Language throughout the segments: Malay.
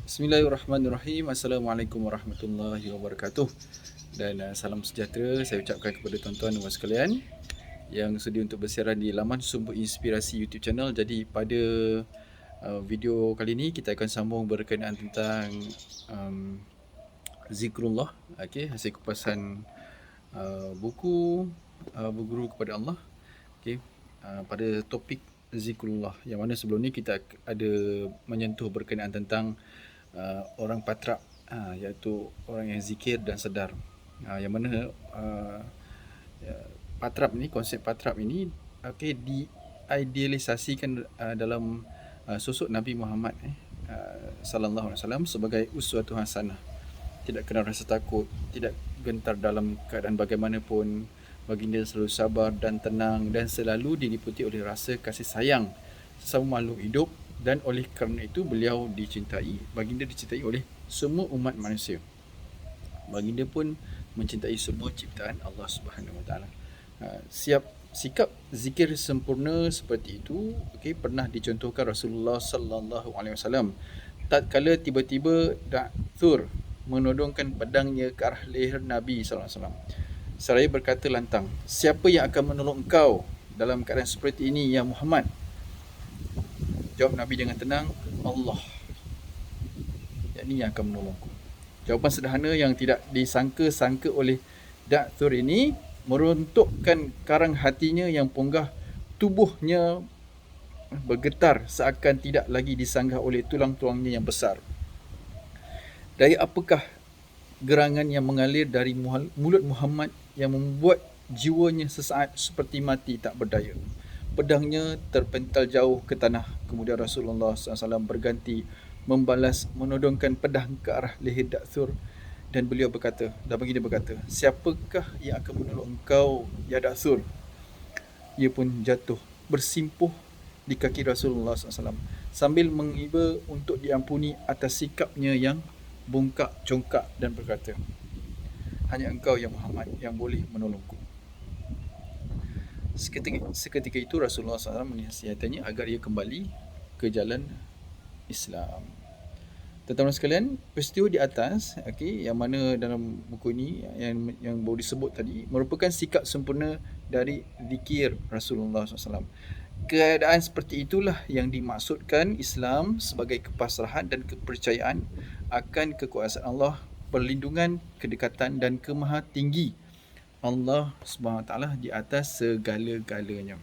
Bismillahirrahmanirrahim. Assalamualaikum warahmatullahi wabarakatuh. Dan salam sejahtera saya ucapkan kepada tuan-tuan dan puan sekalian yang sudi untuk bersiaran di laman Sumber Inspirasi YouTube channel. Jadi pada video kali ini kita akan sambung berkenaan tentang zikrullah, okey, hasil kupasan buku berguru kepada Allah. Okey, pada topik zikrullah, yang mana sebelum ni kita ada menyentuh berkenaan tentang orang patrap, iaitu orang yang zikir dan sedar. Yang mana patrap ni, konsep patrap ini diidealisasikan dalam sosok Nabi Muhammad sallallahu alaihi wasallam sebagai uswatun hasanah. Tidak kenal rasa takut, tidak gentar dalam keadaan bagaimanapun. Baginda selalu sabar dan tenang dan selalu diliputi oleh rasa kasih sayang sesama makhluk hidup, dan oleh kerana itu beliau dicintai. Baginda dicintai oleh semua umat manusia. Baginda pun mencintai semua ciptaan Allah Subhanahu Wa Taala. Sikap zikir sempurna seperti itu pernah dicontohkan Rasulullah sallallahu alaihi wasallam tatkala tiba-tiba Da'thur menodongkan pedangnya ke arah leher Nabi sallallahu alaihi wasallam. Seraya berkata lantang, "Siapa yang akan menolong engkau dalam keadaan seperti ini, ya Muhammad?" Jawab Nabi dengan tenang, "Allah, yakni yang akan menolongku." Jawapan sederhana yang tidak disangka-sangka oleh Da'thur ini meruntukkan karang hatinya yang ponggah. Tubuhnya bergetar seakan tidak lagi disanggah oleh tulang-tulangnya yang besar. Dari apakah gerangan yang mengalir dari mulut Muhammad yang membuat jiwanya sesaat seperti mati tak berdaya? Pedangnya terpental jauh ke tanah. Kemudian Rasulullah SAW berganti membalas menodongkan pedang ke arah leher Da'thur, dan baginda berkata, "Siapakah yang akan menolong engkau, ya Da'thur?" Ia pun jatuh bersimpuh di kaki Rasulullah SAW sambil mengiba untuk diampuni atas sikapnya yang bongkak congkak, dan berkata, "Hanya engkau, ya Muhammad, yang boleh menolongku." Seketika itu Rasulullah SAW menasihatinya agar ia kembali ke jalan Islam. Tuan-tuan sekalian, peristiwa di atas yang mana dalam buku ini yang baru disebut tadi merupakan sikap sempurna dari zikir Rasulullah SAW. Keadaan seperti itulah yang dimaksudkan Islam sebagai kepasrahan dan kepercayaan akan kekuasaan Allah, perlindungan, kedekatan dan kemahatinggi Allah SWT di atas segala-galanya.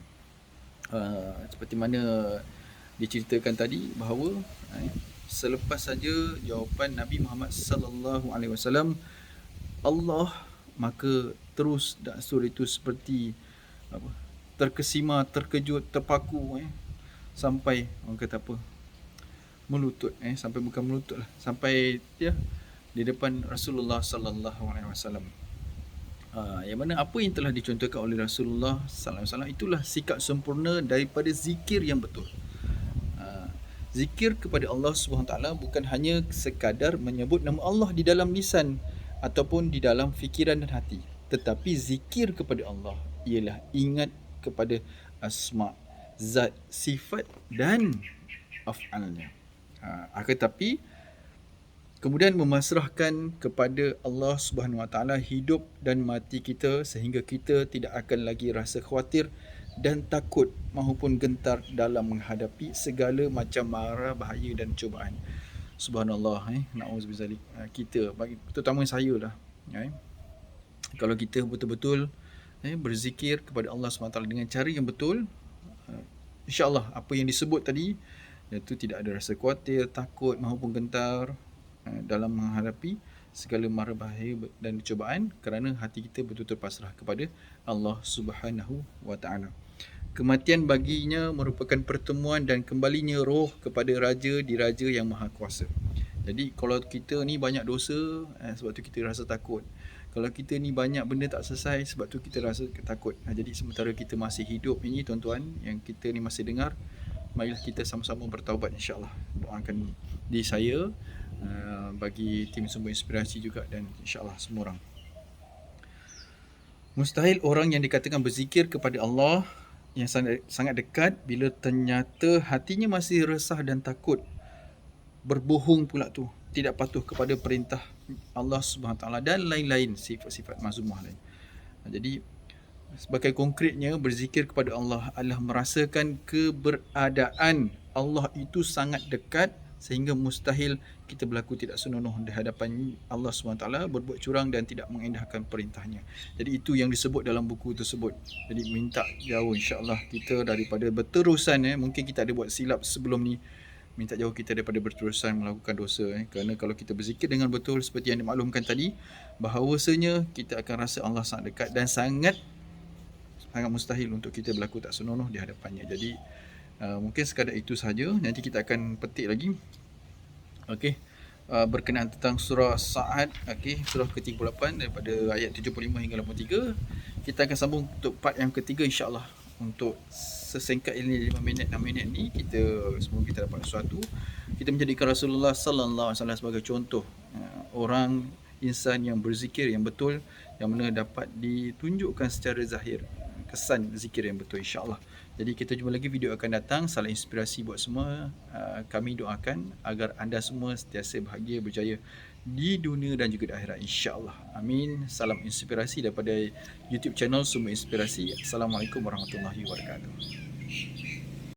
Seperti mana diceritakan tadi bahawa selepas saja jawapan Nabi Muhammad sallallahu alaihi wasallam Allah, maka terus Da'thur itu seperti terkesima, terkejut, terpaku sampai orang kata apa? Melutut sampai bukan melutut lah, sampai di depan Rasulullah sallallahu alaihi wasallam. Yang mana apa yang telah dicontohkan oleh Rasulullah sallallahu alaihi wasallam itulah sikap sempurna daripada zikir yang betul. Zikir kepada Allah SWT bukan hanya sekadar menyebut nama Allah di dalam lisan ataupun di dalam fikiran dan hati, tetapi zikir kepada Allah ialah ingat kepada asma, zat, sifat dan af'alnya. Tetapi kemudian memasrahkan kepada Allah Subhanahu Wa Taala hidup dan mati kita sehingga kita tidak akan lagi rasa khawatir dan takut maupun gentar dalam menghadapi segala macam mara, bahaya dan cubaan. Subhanallah, na'udzubillah, kita, terutama saya lah, kalau kita betul-betul berzikir kepada Allah SWT dengan cara yang betul, insya-Allah apa yang disebut tadi iaitu tidak ada rasa khawatir, takut maupun gentar dalam menghadapi segala mara bahaya dan cubaan, kerana hati kita betul-betul pasrah kepada Allah Subhanahu Wa Taala. Kematian baginya merupakan pertemuan dan kembalinya roh kepada Raja Diraja yang Maha Kuasa. Jadi kalau kita ni banyak dosa, sebab tu kita rasa takut. Kalau kita ni banyak benda tak selesai, sebab tu kita rasa takut. Jadi sementara kita masih hidup ini, tuan-tuan yang kita ni masih dengar, marilah kita sama-sama bertaubat, insya-Allah. Doakan di saya, bagi tim Sumber Inspirasi juga, dan insya-Allah semua orang. Mustahil orang yang dikatakan berzikir kepada Allah yang sangat dekat bila ternyata hatinya masih resah dan takut berbohong pula tu, tidak patuh kepada perintah Allah Subhanahu Taala dan lain-lain sifat-sifat mazmumah lain. Jadi sebagai konkretnya, berzikir kepada Allah adalah merasakan keberadaan Allah itu sangat dekat sehingga mustahil kita berlaku tidak senonoh di hadapan Allah SWT, berbuat curang dan tidak mengendahkan perintahnya. Jadi itu yang disebut dalam buku tersebut. Jadi minta jauh insya-Allah kita daripada berterusan, mungkin kita ada buat silap sebelum ni, minta jauh kita daripada berterusan melakukan dosa, kerana kalau kita berzikir dengan betul seperti yang dimaklumkan tadi, bahawasanya kita akan rasa Allah sangat dekat dan sangat mustahil untuk kita berlaku tak senonoh di hadapannya. Jadi mungkin sekadar itu sahaja. Nanti kita akan petik lagi. Okey. Berkenaan tentang surah Sa'ad, okey, surah ke-38 daripada ayat 75 hingga 83. Kita akan sambung untuk part yang ketiga insya-Allah. Untuk sesingkat ini 5 minit 6 minit ni, kita semoga kita dapat sesuatu. Kita menjadikan Rasulullah sallallahu alaihi wasallam sebagai contoh orang insan yang berzikir yang betul, yang mana dapat ditunjukkan secara zahir kesan zikir yang betul insya-Allah. Jadi kita jumpa lagi video akan datang. Salam inspirasi buat semua. Kami doakan agar anda semua sentiasa bahagia, berjaya di dunia dan juga di akhirat insya-Allah. Amin. Salam inspirasi daripada YouTube channel Sumber Inspirasi. Assalamualaikum warahmatullahi wabarakatuh.